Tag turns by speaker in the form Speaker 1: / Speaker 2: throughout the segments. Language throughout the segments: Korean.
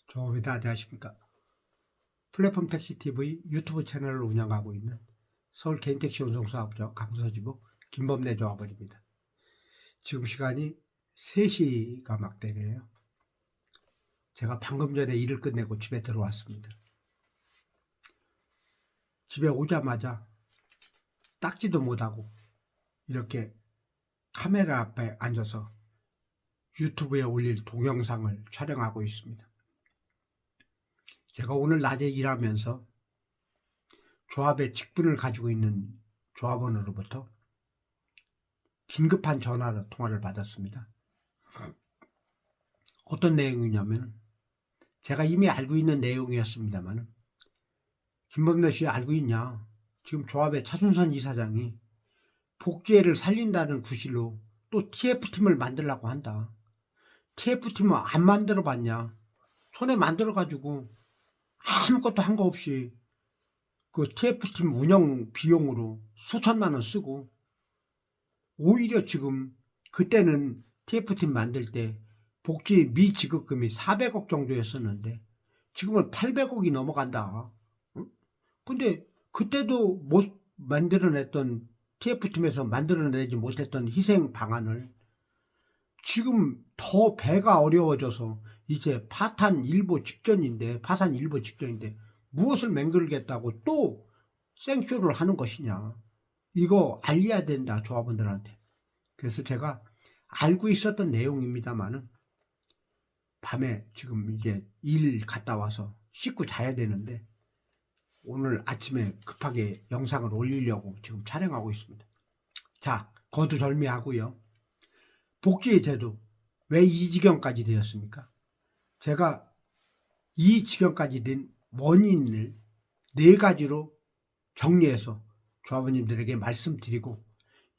Speaker 1: 조합이다. 안녕하십니까. 플랫폼 택시TV 유튜브 채널을 운영하고 있는 서울 개인택시 운송사업자 강서지부 김범래 조합원입니다. 지금 시간이 3시가 막 되네요. 제가 방금 전에 일을 끝내고 집에 들어왔습니다. 집에 오자마자 닦지도 못하고 이렇게 카메라 앞에 앉아서 유튜브에 올릴 동영상을 촬영하고 있습니다. 제가 오늘 낮에 일하면서 조합의 직분을 가지고 있는 조합원으로부터 긴급한 통화를 받았습니다. 어떤 내용이냐면 제가 이미 알고 있는 내용이었습니다만, 김범래 씨 알고 있냐? 지금 조합의 차순선 이사장이 복지회를 살린다는 구실로 또 TF팀을 만들려고 한다. TF팀을 안 만들어 봤냐? 손에 만들어 가지고 아무것도 한 거 없이 그 TF팀 운영 비용으로 수천만 원 쓰고, 오히려 지금 그때는 TF팀 만들 때 복지 미지급금이 400억 정도였었는데 지금은 800억이 넘어간다. 근데 그때도 못 만들어냈던, TF팀에서 만들어내지 못했던 희생 방안을 지금 더 배가 어려워져서 이제 파산 일보 직전인데 무엇을 맹글겠다고 또 생쇼를 하는 것이냐. 이거 알려야 된다, 조합원들한테. 그래서 제가 알고 있었던 내용입니다만은 밤에 지금 이제 일 갔다 와서 씻고 자야 되는데 오늘 아침에 급하게 영상을 올리려고 지금 촬영하고 있습니다. 자, 거두절미하고요. 복지의 제도 왜 이 지경까지 되었습니까? 제가 이 지경까지 된 원인을 4가지로 정리해서 조합원님들에게 말씀드리고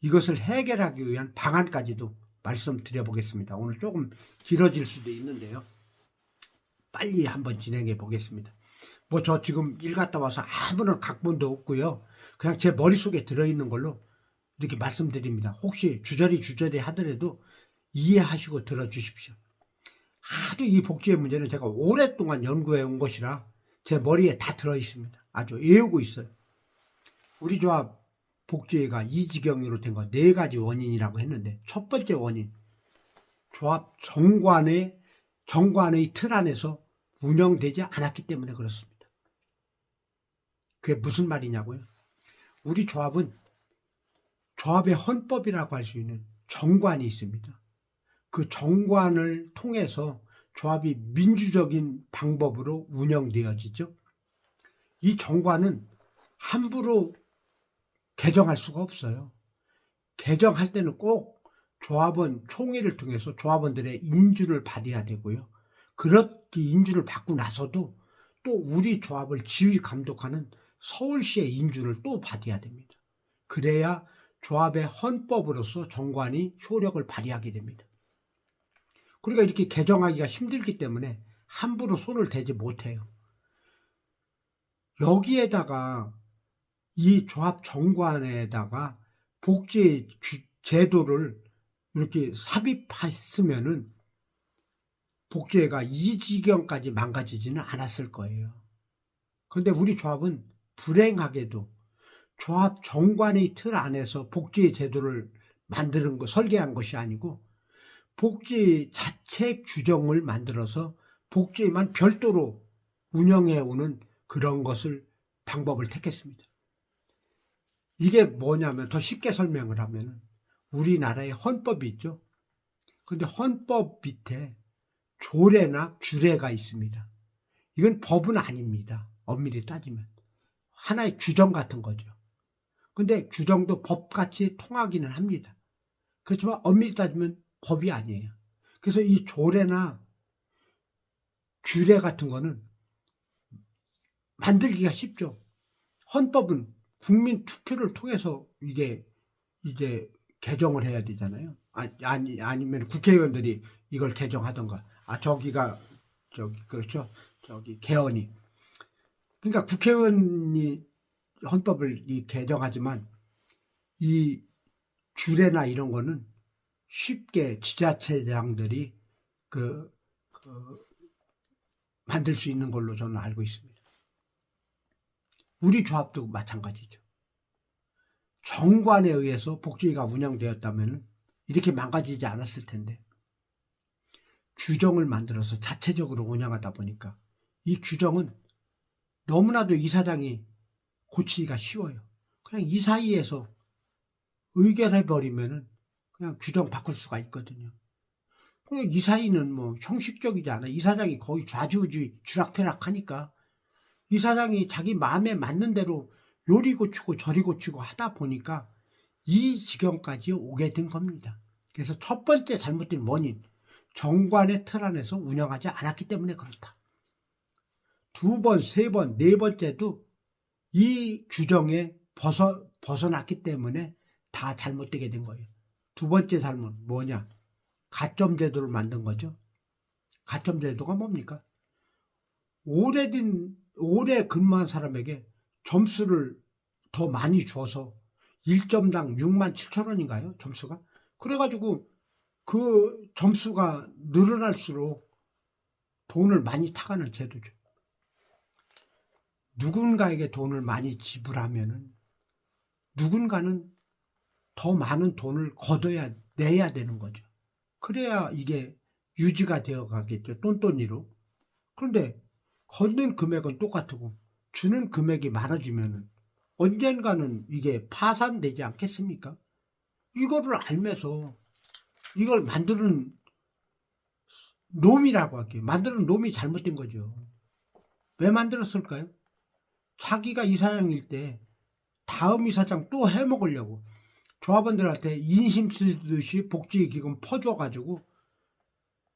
Speaker 1: 이것을 해결하기 위한 방안까지도 말씀드려 보겠습니다. 오늘 조금 길어질 수도 있는데요. 빨리 한번 진행해 보겠습니다. 뭐 저 지금 일 갔다 와서 아무런 각본도 없고요. 그냥 제 머릿속에 들어있는 걸로 이렇게 말씀드립니다. 혹시 주저리 하더라도 이해하시고 들어주십시오. 하도 이 복지의 문제는 제가 오랫동안 연구해 온 것이라 제 머리에 다 들어있습니다. 아주 외우고 있어요. 우리 조합 복지회가 이 지경으로 된 거 4가지 원인이라고 했는데, 첫 번째 원인, 조합 정관의 틀 안에서 운영되지 않았기 때문에 그렇습니다. 그게 무슨 말이냐고요? 우리 조합은 조합의 헌법이라고 할 수 있는 정관이 있습니다. 그 정관을 통해서 조합이 민주적인 방법으로 운영되어지죠. 이 정관은 함부로 개정할 수가 없어요. 개정할 때는 꼭 조합원 총회를 통해서 조합원들의 인주를 받아야 되고요. 그렇게 인주를 받고 나서도 또 우리 조합을 지휘 감독하는 서울시의 인주를 또 받아야 됩니다. 그래야 조합의 헌법으로서 정관이 효력을 발휘하게 됩니다. 그러니까 이렇게 개정하기가 힘들기 때문에 함부로 손을 대지 못해요. 여기에다가 이 조합 정관에다가 복지 제도를 이렇게 삽입했으면은 복지회가 이 지경까지 망가지지는 않았을 거예요. 그런데 우리 조합은 불행하게도 조합 정관의 틀 안에서 복지 제도를 만드는 거, 설계한 것이 아니고 복지 자체 규정을 만들어서 복지에만 별도로 운영해 오는 그런 것을 방법을 택했습니다. 이게 뭐냐면, 더 쉽게 설명을 하면 우리나라의 헌법이 있죠. 근데 헌법 밑에 조례나 규례가 있습니다. 이건 법은 아닙니다. 엄밀히 따지면 하나의 규정 같은 거죠. 근데 규정도 법같이 통하기는 합니다. 그렇지만 엄밀히 따지면 법이 아니에요. 그래서 이 조례나 규례 같은 거는 만들기가 쉽죠. 헌법은 국민 투표를 통해서 이게 이제 개정을 해야 되잖아요. 아니면 국회의원들이 이걸 개정하던가. 그렇죠. 개헌이. 그러니까 국회의원이 헌법을 개정하지만 이 규례나 이런 거는 쉽게 지자체장들이 만들 수 있는 걸로 저는 알고 있습니다. 우리 조합도 마찬가지죠. 정관에 의해서 복지회가 운영되었다면 이렇게 망가지지 않았을 텐데 규정을 만들어서 자체적으로 운영하다 보니까 이 규정은 너무나도 이사장이 고치기가 쉬워요. 그냥 이 사이에서 의결해버리면 그냥 규정 바꿀 수가 있거든요. 그냥 이 사이는 뭐 형식적이지 않아. 이사장이 거의 좌지우지 쥐락펴락하니까 이사장이 자기 마음에 맞는 대로 요리 고치고 저리 고치고 하다 보니까 이 지경까지 오게 된 겁니다. 그래서 첫 번째 잘못된 원인, 정관의 틀 안에서 운영하지 않았기 때문에 그렇다. 두 번, 세 번, 네 번째도 이 규정에 벗어났기 때문에 다 잘못되게 된 거예요. 두 번째 잘못 뭐냐? 가점 제도를 만든 거죠. 가점 제도가 뭡니까? 오래 근무한 사람에게 점수를 더 많이 줘서 1점당 67,000원인가요? 점수가? 그래가지고 그 점수가 늘어날수록 돈을 많이 타가는 제도죠. 누군가에게 돈을 많이 지불하면은 누군가는 더 많은 돈을 내야 되는 거죠. 그래야 이게 유지가 되어 가겠죠. 똔똔이로. 그런데 걷는 금액은 똑같고 주는 금액이 많아지면 언젠가는 이게 파산되지 않겠습니까? 이거를 알면서 이걸 만드는 놈이라고 할게요. 만드는 놈이 잘못된 거죠. 왜 만들었을까요? 자기가 이사장일 때 다음 이사장 또 해먹으려고 조합원들한테 인심 쓰듯이 복지기금 퍼줘가지고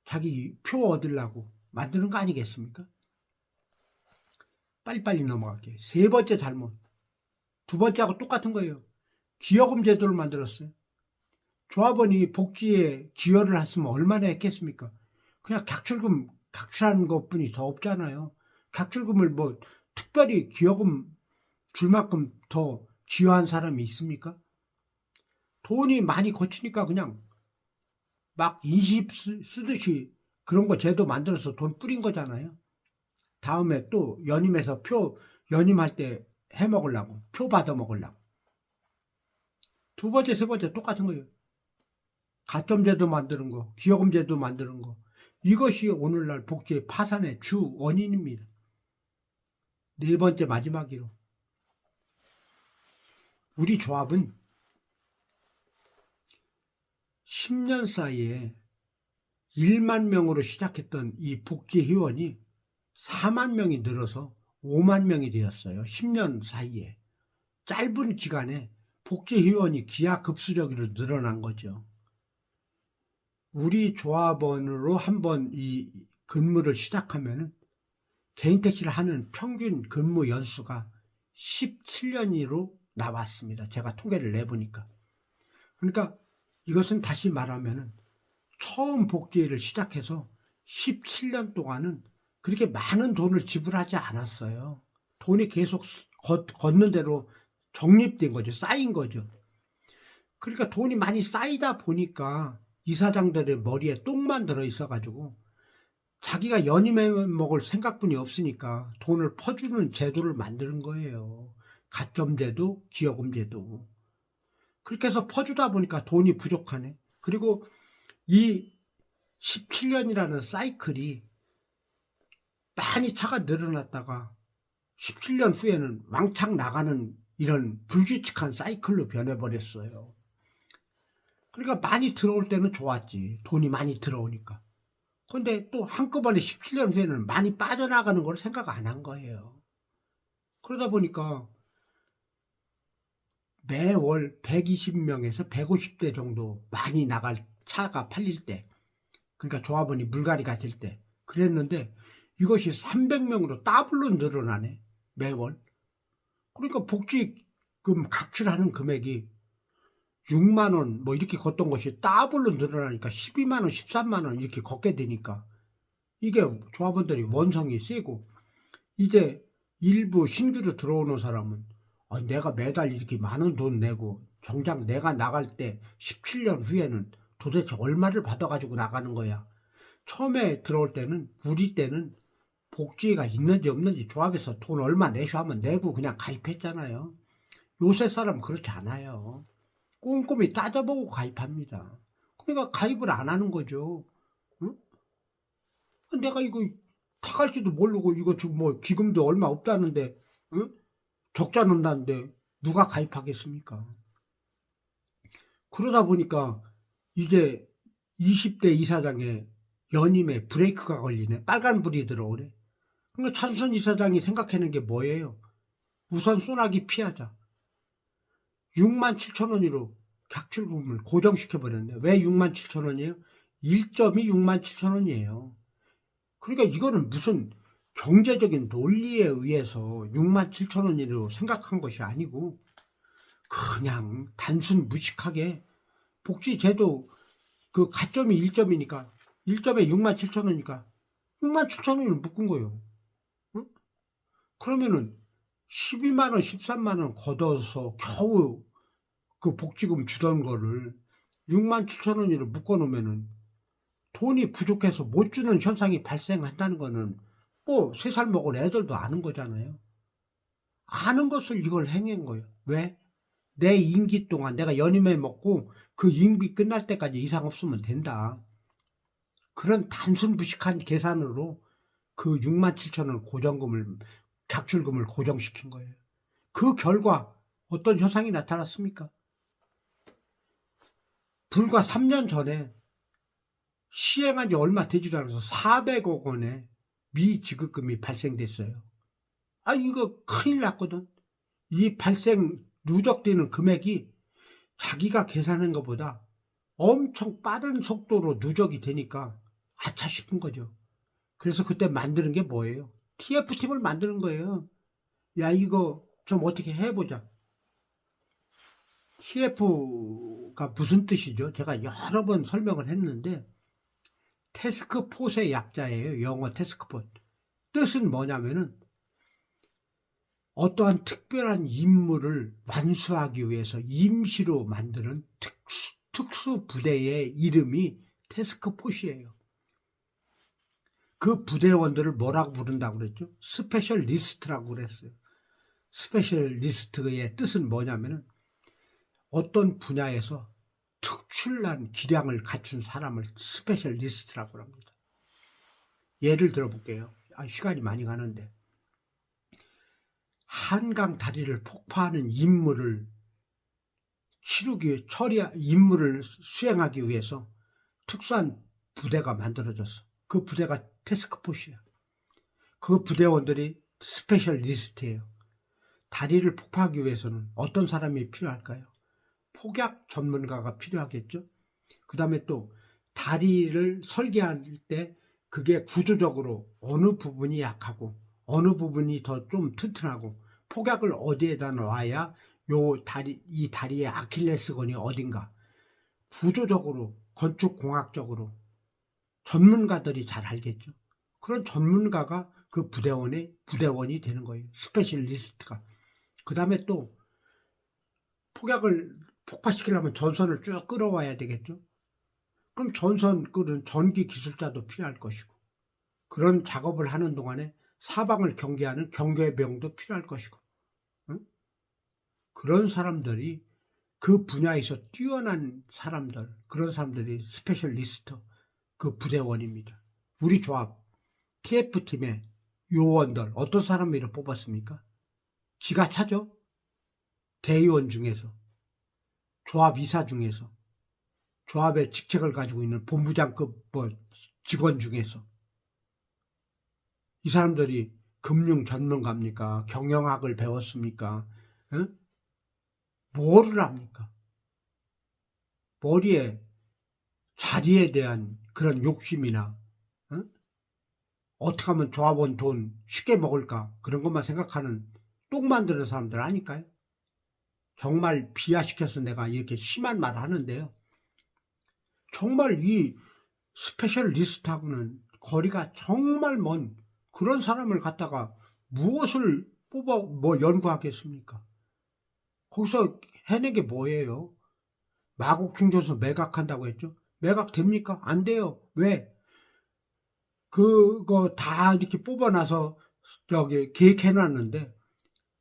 Speaker 1: 자기 표 얻으려고 만드는 거 아니겠습니까? 빨리빨리 넘어갈게요. 세 번째 잘못. 두 번째하고 똑같은 거예요. 기여금 제도를 만들었어요. 조합원이 복지에 기여를 했으면 얼마나 했겠습니까? 그냥 각출하는 것뿐이 더 없잖아요. 각출금을 뭐 특별히 기여금 줄 만큼 더 기여한 사람이 있습니까? 돈이 많이 거치니까 그냥 막 인식 쓰듯이 그런 거 제도 만들어서 돈 뿌린 거잖아요. 다음에 또 연임해서 연임할 때 해먹으려고, 표 받아먹으려고. 두 번째, 세 번째 똑같은 거예요. 가점제도 만드는 거, 기여금제도 만드는 거. 이것이 오늘날 복지의 파산의 주 원인입니다. 네 번째 마지막으로. 우리 조합은 10년 사이에 1만 명으로 시작했던 이 복지회원이 4만 명이 늘어서 5만 명이 되었어요. 10년 사이에. 짧은 기간에 복지회원이 기하급수적으로 늘어난 거죠. 우리 조합원으로 한번 이 근무를 시작하면 개인 택시를 하는 평균 근무 연수가 17년으로 나왔습니다. 제가 통계를 내보니까. 그러니까 이것은 다시 말하면 처음 복지회를 시작해서 17년 동안은 그렇게 많은 돈을 지불하지 않았어요. 돈이 계속 걷는 대로 적립된 거죠. 쌓인 거죠. 그러니까 돈이 많이 쌓이다 보니까 이사장들의 머리에 똥만 들어있어가지고 자기가 연임해 먹을 생각뿐이 없으니까 돈을 퍼주는 제도를 만드는 거예요. 가점제도, 기여금제도. 그렇게 해서 퍼주다 보니까 돈이 부족하네. 그리고 이 17년이라는 사이클이 많이 차가 늘어났다가 17년 후에는 왕창 나가는 이런 불규칙한 사이클로 변해버렸어요. 그러니까 많이 들어올 때는 좋았지. 돈이 많이 들어오니까. 근데 또 한꺼번에 17년 후에는 많이 빠져나가는 걸 생각 안 한 거예요. 그러다 보니까 매월 120명에서 150대 정도 많이 나갈 차가 팔릴 때, 그러니까 조합원이 물갈이 가실 때 그랬는데 이것이 300명으로 더블로 늘어나네. 매월. 그러니까 복지금 각출하는 금액이 6만 원 뭐 이렇게 걷던 것이 더블로 늘어나니까 12만 원, 13만 원 이렇게 걷게 되니까 이게 조합원들이 원성이 세고, 이제 일부 신규로 들어오는 사람은 내가 매달 이렇게 많은 돈 내고 정작 내가 나갈 때 17년 후에는 도대체 얼마를 받아가지고 나가는 거야. 처음에 들어올 때는 우리 때는 복지가 있는지 없는지 조합에서 돈 얼마 내셔 하면 내고 그냥 가입했잖아요. 요새 사람은 그렇지 않아요. 꼼꼼히 따져보고 가입합니다. 그러니까 가입을 안 하는 거죠. 응? 내가 이거 타갈지도 모르고 이거 지금 뭐 기금도 얼마 없다는데, 응? 적자 논다는데 누가 가입하겠습니까? 그러다 보니까 이게 20대 이사장의 연임에 브레이크가 걸리네. 빨간불이 들어오네. 그러니까 차순선 이사장이 생각하는 게 뭐예요? 우선 소나기 피하자. 67,000원으로 객출금을 고정시켜버렸네. 왜 67,000원이에요? 1점이 67,000원이에요. 그러니까 이거는 무슨 경제적인 논리에 의해서 67,000원으로 생각한 것이 아니고 그냥 단순 무식하게 복지제도 그 가점이 1점이니까 1점에 67,000원이니까 67,000원을 묶은 거예요. 응? 그러면은 12만원, 13만원 걷어서 겨우 그 복지금 주던 거를 67,000원으로 묶어놓으면은 돈이 부족해서 못 주는 현상이 발생한다는 거는 뭐 3살 먹은 애들도 아는 거잖아요. 아는 것을 이걸 행한 거예요. 왜? 내 임기 동안 내가 연임에 먹고 그 임기 끝날 때까지 이상 없으면 된다. 그런 단순 무식한 계산으로 그 67,000원 고정금을 객출금을 고정시킨 거예요. 그 결과 어떤 현상이 나타났습니까? 불과 3년 전에 시행한 지 얼마 되지도 않아서 400억 원의 미지급금이 발생됐어요. 이거 큰일 났거든. 이 발생 누적되는 금액이 자기가 계산한 것보다 엄청 빠른 속도로 누적이 되니까 아차 싶은 거죠. 그래서 그때 만드는 게 뭐예요? TF팀을 만드는 거예요. 야, 이거 좀 어떻게 해보자. TF가 무슨 뜻이죠? 제가 여러 번 설명을 했는데 태스크포스의 약자예요. 영어 태스크포스. 뜻은 뭐냐면은 어떠한 특별한 임무를 완수하기 위해서 임시로 만드는 특수 부대의 이름이 태스크포스예요. 그 부대원들을 뭐라고 부른다고 그랬죠? 스페셜리스트라고 그랬어요. 스페셜리스트의 뜻은 뭐냐면은 어떤 분야에서 특출난 기량을 갖춘 사람을 스페셜리스트라고 합니다. 예를 들어볼게요. 시간이 많이 가는데 한강 다리를 폭파하는 임무를 임무를 수행하기 위해서 특수한 부대가 만들어졌어. 그 부대가 태스크포스야. 그 부대원들이 스페셜리스트예요. 다리를 폭파하기 위해서는 어떤 사람이 필요할까요? 폭약 전문가가 필요하겠죠. 그 다음에 또 다리를 설계할 때 그게 구조적으로 어느 부분이 약하고 어느 부분이 더 좀 튼튼하고 폭약을 어디에다 놔야 이 다리의 아킬레스건이 어딘가 구조적으로 건축공학적으로 전문가들이 잘 알겠죠. 그런 전문가가 그 부대원이 되는 거예요. 스페셜리스트가. 그 다음에 또 폭약을 폭파시키려면 전선을 쭉 끌어와야 되겠죠. 그럼 전선 끄는 전기 기술자도 필요할 것이고 그런 작업을 하는 동안에 사방을 경계하는 경계병도 필요할 것이고 응? 그런 사람들이 그 분야에서 뛰어난 사람들 그런 사람들이 스페셜리스트 그 부대원입니다. 우리 조합 TF팀의 요원들 어떤 사람을 뽑았습니까? 지가 차죠. 대의원 중에서 조합 이사 중에서 조합의 직책을 가지고 있는 본부장급 직원 중에서 이 사람들이 금융 전문가입니까? 경영학을 배웠습니까? 응? 뭐를 합니까? 머리에 자리에 대한 그런 욕심이나 응? 어떻게 하면 조합원 돈 쉽게 먹을까 그런 것만 생각하는 똥 만드는 사람들 아닐까요? 정말 비하시켜서 내가 이렇게 심한 말을 하는데요. 정말 이 스페셜리스트하고는 거리가 정말 먼 그런 사람을 갖다가 무엇을 연구하겠습니까? 거기서 해낸 게 뭐예요? 마곡 충전소 매각한다고 했죠? 매각 됩니까? 안 돼요. 왜? 그거 다 이렇게 뽑아놔서 저기 계획해놨는데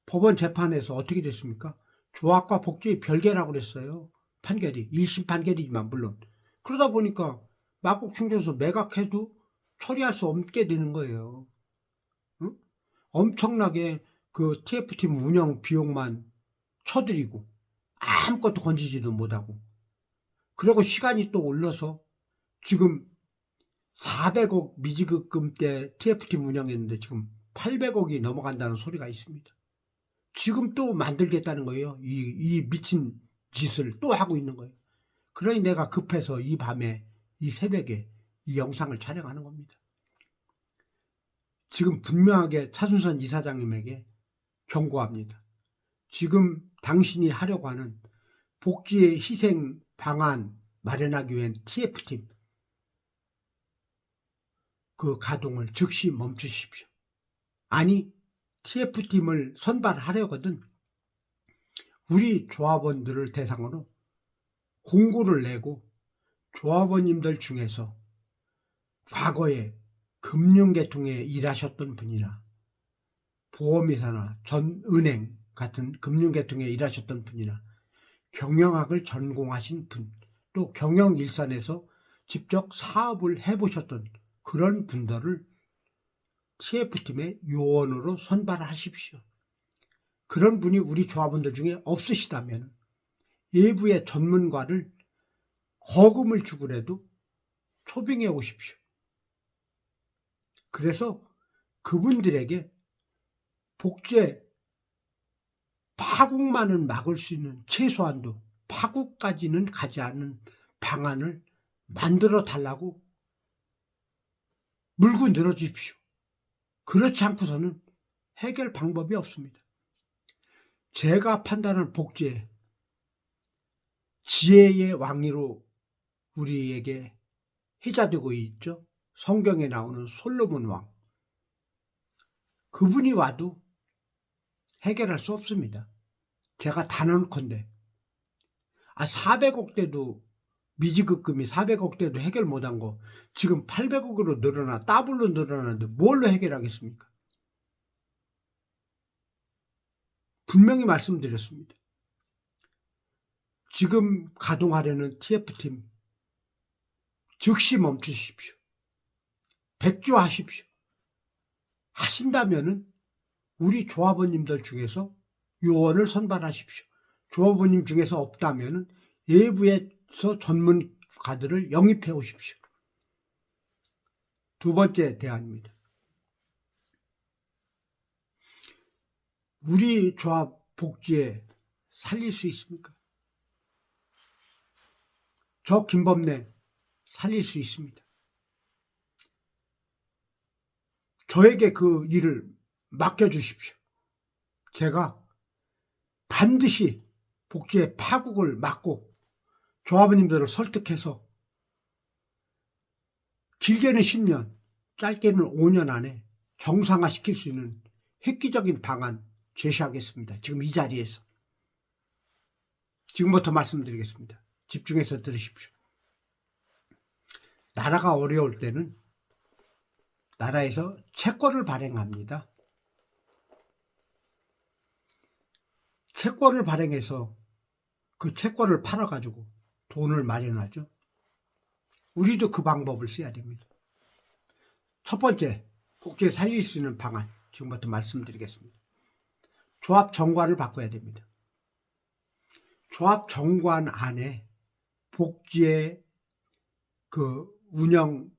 Speaker 1: 법원 재판에서 어떻게 됐습니까? 조합과 복지의 별개라고 그랬어요. 판결이 1심 판결이지만 물론 그러다 보니까 막국 충전소 매각해도 처리할 수 없게 되는 거예요. 응? 엄청나게 그 TF팀 운영 비용만 쳐드리고 아무것도 건지지도 못하고 그리고 시간이 또 올라서 지금 400억 미지급금 때 TF팀 운영했는데 지금 800억이 넘어간다는 소리가 있습니다. 지금 또 만들겠다는 거예요. 이 미친 짓을 또 하고 있는 거예요. 그러니 내가 급해서 이 밤에 이 새벽에 이 영상을 촬영하는 겁니다. 지금 분명하게 차순선 이사장님에게 경고합니다. 지금 당신이 하려고 하는 복지의 희생 방안 마련하기 위한 TF팀 그 가동을 즉시 멈추십시오. 아니 TF팀을 선발하려거든 우리 조합원들을 대상으로 공고를 내고 조합원님들 중에서 과거에 금융계통에 일하셨던 분이나 보험회사나 전은행 같은 금융계통에 일하셨던 분이나 경영학을 전공하신 분, 또 경영일선에서 직접 사업을 해보셨던 그런 분들을 TF팀의 요원으로 선발하십시오. 그런 분이 우리 조합원들 중에 없으시다면 외부의 전문가를 거금을 주고라도 초빙해 오십시오. 그래서 그분들에게 복제 파국만은 막을 수 있는 최소한도 파국까지는 가지 않는 방안을 만들어 달라고 물고 늘어주십시오. 그렇지 않고서는 해결 방법이 없습니다. 제가 판단하는 복제 지혜의 왕위로 우리에게 회자되고 있죠. 성경에 나오는 솔로몬 왕. 그분이 와도 해결할 수 없습니다. 제가 단언컨대 400억대도 미지급금이 400억대도 해결 못한 거 지금 800억으로 늘어나 더블로 늘어나는데 뭘로 해결하겠습니까? 분명히 말씀드렸습니다. 지금 가동하려는 TF팀 즉시 멈추십시오. 백주하십시오. 하신다면은 우리 조합원님들 중에서 요원을 선발하십시오. 조합원님 중에서 없다면은 외부에서 전문가들을 영입해 오십시오. 두 번째 대안입니다. 우리 조합 복지에 살릴 수 있습니까? 저 김범래 살릴 수 있습니다. 저에게 그 일을 맡겨주십시오. 제가 반드시 복지의 파국을 막고 조합원님들을 설득해서 길게는 10년, 짧게는 5년 안에 정상화시킬 수 있는 획기적인 방안 제시하겠습니다. 지금 이 자리에서. 지금부터 말씀드리겠습니다. 집중해서 들으십시오. 나라가 어려울 때는 나라에서 채권을 발행합니다. 채권을 발행해서 그 채권을 팔아가지고 돈을 마련하죠. 우리도 그 방법을 써야 됩니다. 첫 번째, 복지에 살릴 수 있는 방안 지금부터 말씀드리겠습니다. 조합 정관을 바꿔야 됩니다. 조합 정관 안에 복지의 그 운영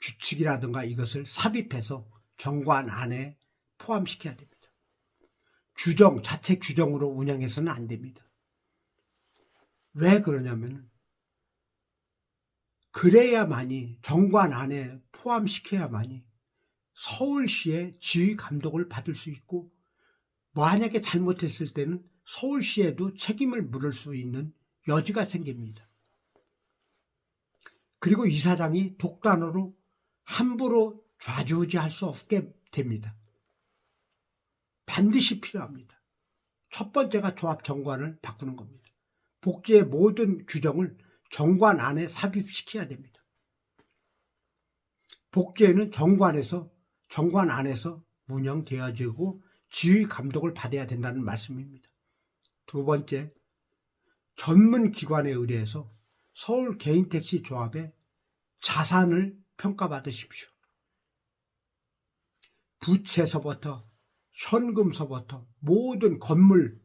Speaker 1: 규칙이라든가 이것을 삽입해서 정관 안에 포함시켜야 됩니다. 규정, 자체 규정으로 운영해서는 안 됩니다. 왜 그러냐면 그래야만이 정관 안에 포함시켜야만이 서울시의 지휘 감독을 받을 수 있고 만약에 잘못했을 때는 서울시에도 책임을 물을 수 있는 여지가 생깁니다. 그리고 이사장이 독단으로 함부로 좌지우지할 수 없게 됩니다. 반드시 필요합니다. 첫 번째가 조합 정관을 바꾸는 겁니다. 복지의 모든 규정을 정관 안에 삽입시켜야 됩니다. 복지회는 정관 안에서 운영되어지고 지휘 감독을 받아야 된다는 말씀입니다. 두 번째, 전문 기관에 의뢰해서 서울 개인택시 조합의 자산을 평가받으십시오. 부채서부터 현금서부터 모든 건물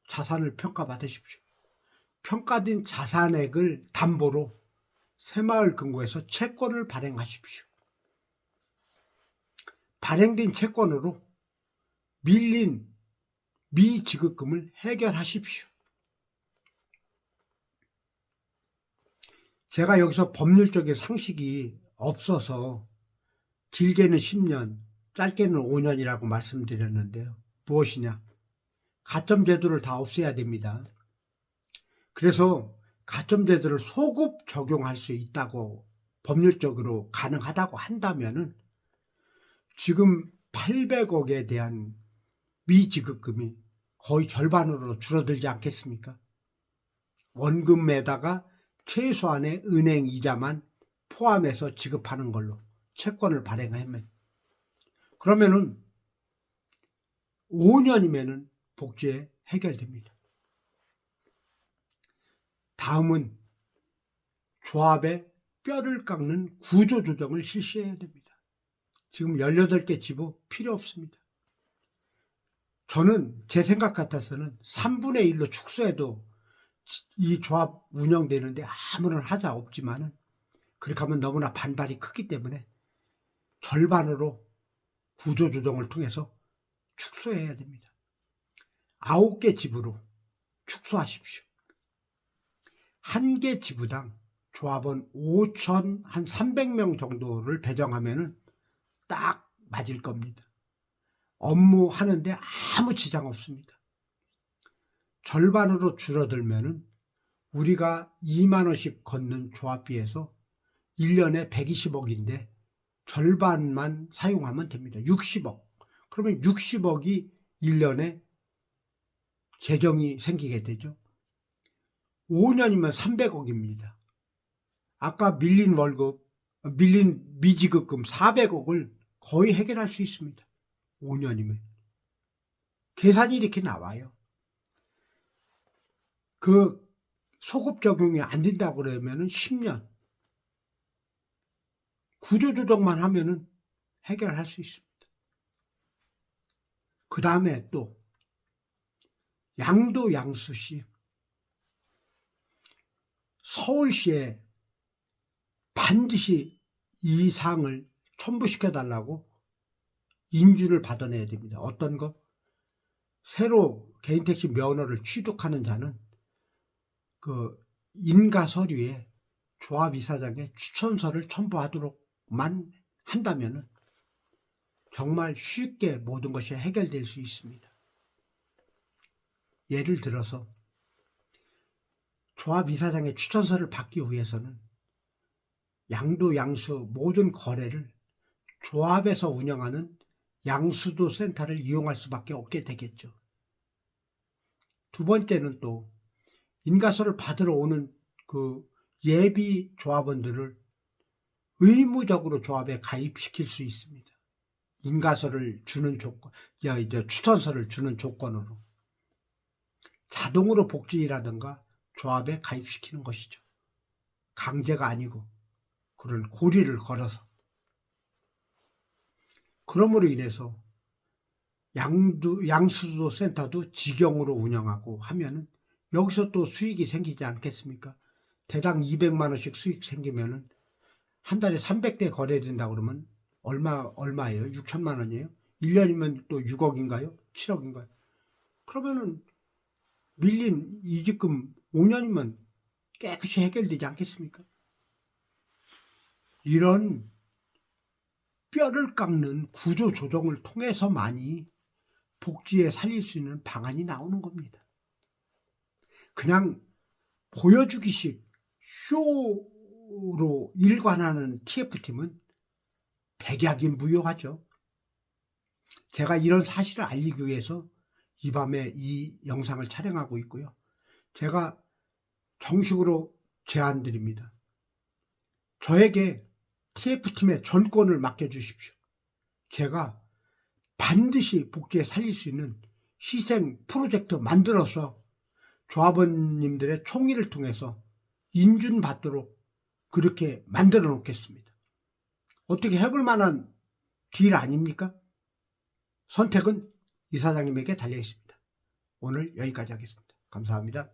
Speaker 1: 자산을 평가받으십시오. 평가된 자산액을 담보로 새마을 금고에서 채권을 발행하십시오. 발행된 채권으로 밀린 미지급금을 해결하십시오. 제가 여기서 법률적인 상식이 없어서 길게는 10년, 짧게는 5년이라고 말씀드렸는데요. 무엇이냐? 가점제도를 다 없애야 됩니다. 그래서 가점제도를 소급 적용할 수 있다고 법률적으로 가능하다고 한다면은 지금 800억에 대한 미지급금이 거의 절반으로 줄어들지 않겠습니까? 원금에다가 최소한의 은행 이자만 포함해서 지급하는 걸로 채권을 발행하면, 그러면은 5년이면은 복지에 해결됩니다. 다음은 조합의 뼈를 깎는 구조조정을 실시해야 됩니다. 지금 18개 지부 필요 없습니다. 저는 제 생각 같아서는 3분의 1로 축소해도 이 조합 운영되는데 아무런 하자 없지만은, 그렇게 하면 너무나 반발이 크기 때문에 절반으로 구조조정을 통해서 축소해야 됩니다. 9개 지부로 축소하십시오. 한 개 지부당 조합원 300명 정도를 배정하면은 딱 맞을 겁니다. 업무하는데 아무 지장 없습니다. 절반으로 줄어들면은 우리가 2만 원씩 걷는 조합비에서 1년에 120억인데 절반만 사용하면 됩니다. 60억. 그러면 60억이 1년에 재정이 생기게 되죠. 5년이면 300억입니다. 아까 밀린 미지급금 400억을 거의 해결할 수 있습니다. 5년이면. 계산이 이렇게 나와요. 그 소급 적용이 안 된다고 그러면은 10년. 구조조정만 하면은 해결할 수 있습니다. 그 다음에 또 양도 양수시 서울시에 반드시 이 사항을 첨부시켜달라고 인준을 받아내야 됩니다. 어떤 거? 새로 개인택시 면허를 취득하는 자는 그 인가 서류에 조합이사장의 추천서를 첨부하도록만 한다면 정말 쉽게 모든 것이 해결될 수 있습니다. 예를 들어서 조합이사장의 추천서를 받기 위해서는 양도 양수 모든 거래를 조합에서 운영하는 양수도 센터를 이용할 수밖에 없게 되겠죠. 두 번째는 또 인가서를 받으러 오는 그 예비 조합원들을 의무적으로 조합에 가입시킬 수 있습니다. 인가서를 주는 조건, 이제 추천서를 주는 조건으로 자동으로 복지라든가 조합에 가입시키는 것이죠. 강제가 아니고 그런 고리를 걸어서. 그러므로 인해서 양수도 센터도 직영으로 운영하고 하면은 여기서 또 수익이 생기지 않겠습니까? 대당 200만 원씩 수익 생기면은 한 달에 300대 거래된다 그러면 얼마예요? 6천만 원이에요? 1년이면 또 6억인가요? 7억인가요? 그러면은 밀린 이직금 5년이면 깨끗이 해결되지 않겠습니까? 이런 뼈를 깎는 구조 조정을 통해서만이 복지에 살릴 수 있는 방안이 나오는 겁니다. 그냥 보여주기식 쇼로 일관하는 TF팀은 백약이 무효하죠. 제가 이런 사실을 알리기 위해서 이 밤에 이 영상을 촬영하고 있고요. 제가 정식으로 제안드립니다. 저에게 TF팀의 전권을 맡겨주십시오. 제가 반드시 복지에 살릴 수 있는 희생 프로젝트 만들어서 조합원님들의 총의를 통해서 인준받도록 그렇게 만들어 놓겠습니다. 어떻게 해볼 만한 딜 아닙니까? 선택은 이사장님에게 달려 있습니다. 오늘 여기까지 하겠습니다. 감사합니다.